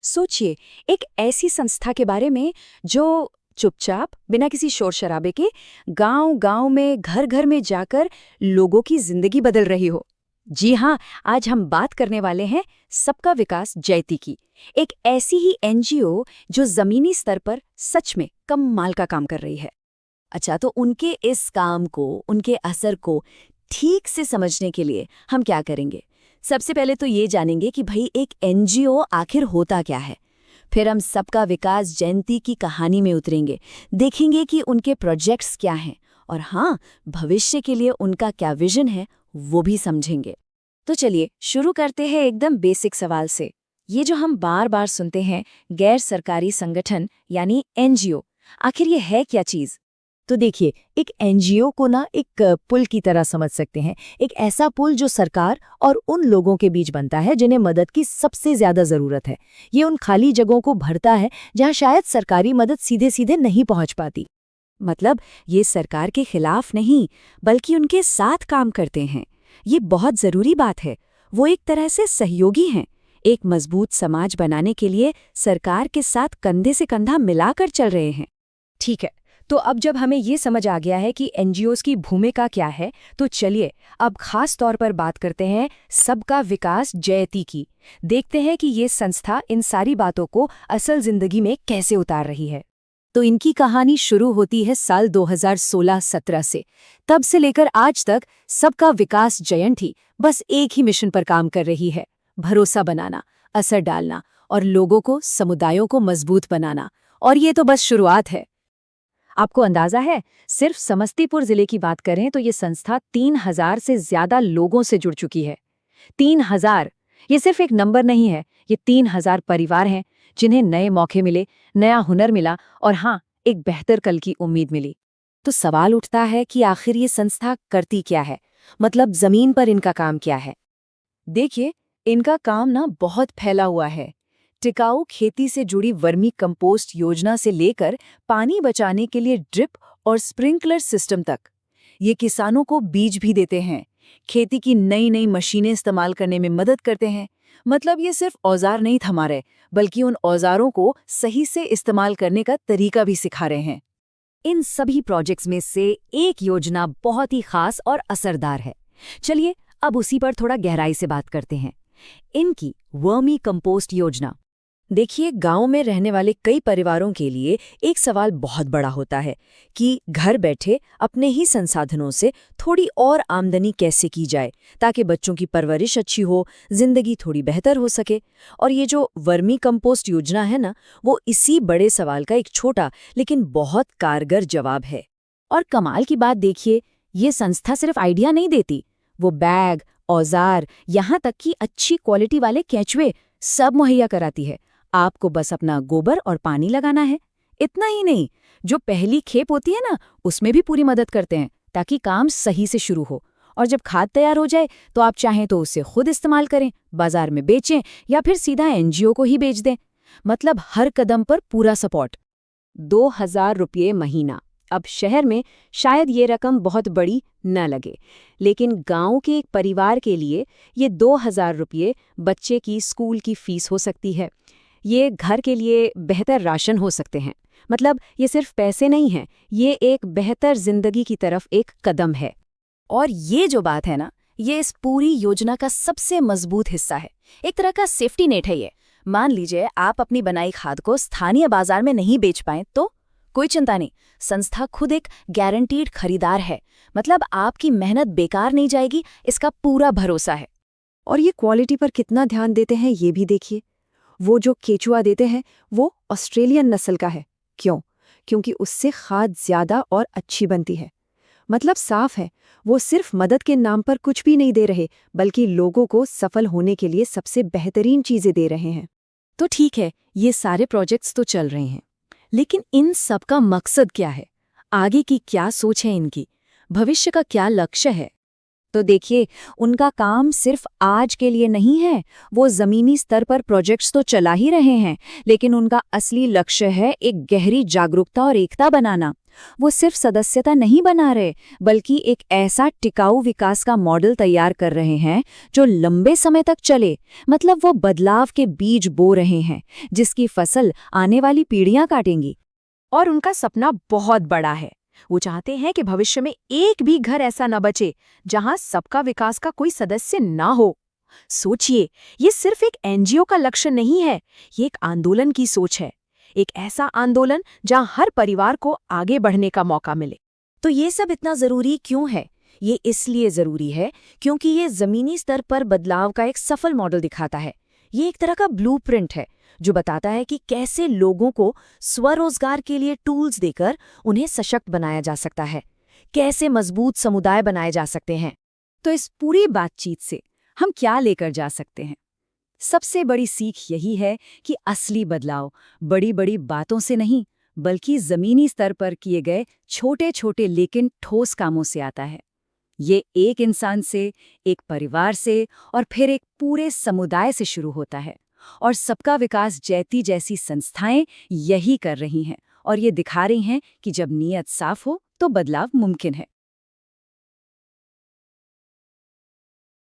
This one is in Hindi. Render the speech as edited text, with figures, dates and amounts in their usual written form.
सोचिए, एक ऐसी संस्था के बारे में जो चुपचाप बिना किसी शोर शराबे के गांव-गांव में घर-घर में जाकर लोगों की जिंदगी बदल रही हो। जी हाँ, आज हम बात करने वाले हैं सबका विकास जयती की। एक ऐसी ही एनजीओ जो जमीनी स्तर पर सच में कमाल का काम कर रही है। अच्छा, तो उनके इस काम को, उनके असर को ठीक से समझने के लिए हम क्या करेंगे? सबसे पहले तो ये जानेंगे कि भाई एक एनजीओ आखिर होता क्या है। फिर हम सबका विकास जयंती की कहानी में उतरेंगे, देखेंगे कि उनके प्रोजेक्ट्स क्या हैं और हाँ, भविष्य के लिए उनका क्या विजन है वो भी समझेंगे। तो चलिए शुरू करते हैं एकदम बेसिक सवाल से। ये जो हम बार बार सुनते हैं गैर सरकारी संगठन यानी एनजीओ, आखिर ये है क्या चीज? तो देखिए, एक एनजीओ को ना एक पुल की तरह समझ सकते हैं। एक ऐसा पुल जो सरकार और उन लोगों के बीच बनता है जिन्हें मदद की सबसे ज्यादा जरूरत है। ये उन खाली जगहों को भरता है जहां शायद सरकारी मदद सीधे सीधे नहीं पहुंच पाती। मतलब ये सरकार के खिलाफ नहीं, बल्कि उनके साथ काम करते हैं। ये बहुत जरूरी बात है। वो एक तरह से सहयोगी हैं। एक मजबूत समाज बनाने के लिए सरकार के साथ कंधे से कंधा मिलाकर चल रहे हैं। ठीक है, तो अब जब हमें ये समझ आ गया है कि एनजीओज की भूमिका क्या है, तो चलिए अब खास तौर पर बात करते हैं सबका विकास जयती की। देखते हैं कि ये संस्था इन सारी बातों को असल जिंदगी में कैसे उतार रही है। तो इनकी कहानी शुरू होती है साल 2016-17 से। तब से लेकर आज तक सबका विकास जयंती बस एक ही मिशन पर काम कर रही है: भरोसा बनाना, असर डालना और लोगों को, समुदायों को मजबूत बनाना। और ये तो बस शुरुआत है। आपको अंदाजा है, सिर्फ समस्तीपुर जिले की बात करें तो ये संस्था 3000 से ज्यादा लोगों से जुड़ चुकी है। 3000! ये सिर्फ एक नंबर नहीं है, ये 3000 परिवार हैं जिन्हें नए मौके मिले, नया हुनर मिला और हाँ, एक बेहतर कल की उम्मीद मिली। तो सवाल उठता है कि आखिर ये संस्था करती क्या है, मतलब जमीन पर इनका काम क्या है? देखिए, इनका काम ना बहुत फैला हुआ है। टिकाऊ खेती से जुड़ी वर्मी कंपोस्ट योजना से लेकर पानी बचाने के लिए ड्रिप और स्प्रिंकलर सिस्टम तक। ये किसानों को बीज भी देते हैं, खेती की नई नई मशीनें इस्तेमाल करने में मदद करते हैं। मतलब ये सिर्फ औजार नहीं थमा रहे, बल्कि उन औजारों को सही से इस्तेमाल करने का तरीका भी सिखा रहे हैं। इन सभी प्रोजेक्ट्स में से एक योजना बहुत ही खास और असरदार है। चलिए अब उसी पर थोड़ा गहराई से बात करते हैं। इनकी वर्मी कंपोस्ट योजना। देखिए, गांव में रहने वाले कई परिवारों के लिए एक सवाल बहुत बड़ा होता है कि घर बैठे अपने ही संसाधनों से थोड़ी और आमदनी कैसे की जाए ताकि बच्चों की परवरिश अच्छी हो, जिंदगी थोड़ी बेहतर हो सके। और ये जो वर्मी कंपोस्ट योजना है ना, वो इसी बड़े सवाल का एक छोटा लेकिन बहुत कारगर जवाब है। और कमाल की बात देखिए, ये संस्था सिर्फ आइडिया नहीं देती, वो बैग, औजार, यहाँ तक कि अच्छी क्वालिटी वाले केंचुए सब मुहैया कराती है। आपको बस अपना गोबर और पानी लगाना है। इतना ही नहीं, जो पहली खेप होती है ना, उसमें भी पूरी मदद करते हैं ताकि काम सही से शुरू हो। और जब खाद तैयार हो जाए तो आप चाहें तो उसे खुद इस्तेमाल करें, बाजार में बेचें या फिर सीधा एनजीओ को ही बेच दें। मतलब हर कदम पर पूरा सपोर्ट। 2000 रुपये महीना। अब शहर में शायद ये रकम बहुत बड़ी न लगे, लेकिन गांव के एक परिवार के लिए ये 2000 रुपये बच्चे की स्कूल की फीस हो सकती है। ये घर के लिए बेहतर राशन हो सकते हैं। मतलब ये सिर्फ पैसे नहीं हैं, ये एक बेहतर जिंदगी की तरफ एक कदम है। और ये जो बात है ना, ये इस पूरी योजना का सबसे मजबूत हिस्सा है। एक तरह का सेफ्टी नेट है ये। मान लीजिए आप अपनी बनाई खाद को स्थानीय बाजार में नहीं बेच पाएं तो कोई चिंता नहीं, संस्था खुद एक गारंटीड खरीदार है। मतलब आपकी मेहनत बेकार नहीं जाएगी, इसका पूरा भरोसा है। और ये क्वालिटी पर कितना ध्यान देते हैं ये भी देखिए। वो जो केचुआ देते हैं वो ऑस्ट्रेलियन नस्ल का है। क्यों? क्योंकि उससे खाद ज्यादा और अच्छी बनती है। मतलब साफ है, वो सिर्फ मदद के नाम पर कुछ भी नहीं दे रहे, बल्कि लोगों को सफल होने के लिए सबसे बेहतरीन चीजें दे रहे हैं। तो ठीक है, ये सारे प्रोजेक्ट्स तो चल रहे हैं, लेकिन इन सब का मकसद क्या है? आगे की क्या सोच है इनकी? भविष्य का क्या लक्ष्य है? तो देखिए, उनका काम सिर्फ आज के लिए नहीं है। वो जमीनी स्तर पर प्रोजेक्ट्स तो चला ही रहे हैं, लेकिन उनका असली लक्ष्य है एक गहरी जागरूकता और एकता बनाना। वो सिर्फ सदस्यता नहीं बना रहे, बल्कि एक ऐसा टिकाऊ विकास का मॉडल तैयार कर रहे हैं जो लंबे समय तक चले। मतलब वो बदलाव के बीज बो रहे हैं, जिसकी फसल आने वाली पीढ़ियां काटेंगी। और उनका सपना बहुत बड़ा है। वो चाहते हैं कि भविष्य में एक भी घर ऐसा न बचे जहां सबका विकास का कोई सदस्य ना हो। सोचिए, ये सिर्फ एक एनजीओ का लक्ष्य नहीं है, ये एक आंदोलन की सोच है। एक ऐसा आंदोलन जहां हर परिवार को आगे बढ़ने का मौका मिले। तो ये सब इतना जरूरी क्यों है? ये इसलिए जरूरी है क्योंकि ये जमीनी स्तर पर बदलाव का एक सफल मॉडल दिखाता है। ये एक तरह का ब्लूप्रिंट है जो बताता है कि कैसे लोगों को स्वरोजगार के लिए टूल्स देकर उन्हें सशक्त बनाया जा सकता है, कैसे मजबूत समुदाय बनाए जा सकते हैं। तो इस पूरी बातचीत से हम क्या लेकर जा सकते हैं? सबसे बड़ी सीख यही है कि असली बदलाव बड़ी बड़ी बातों से नहीं, बल्कि जमीनी स्तर पर किए गए छोटे छोटे लेकिन ठोस कामों से आता है। ये एक इंसान से, एक परिवार से और फिर एक पूरे समुदाय से शुरू होता है। और सबका विकास जैती जैसी संस्थाएं यही कर रही हैं, और ये दिखा रही हैं कि जब नीयत साफ हो तो बदलाव मुमकिन है।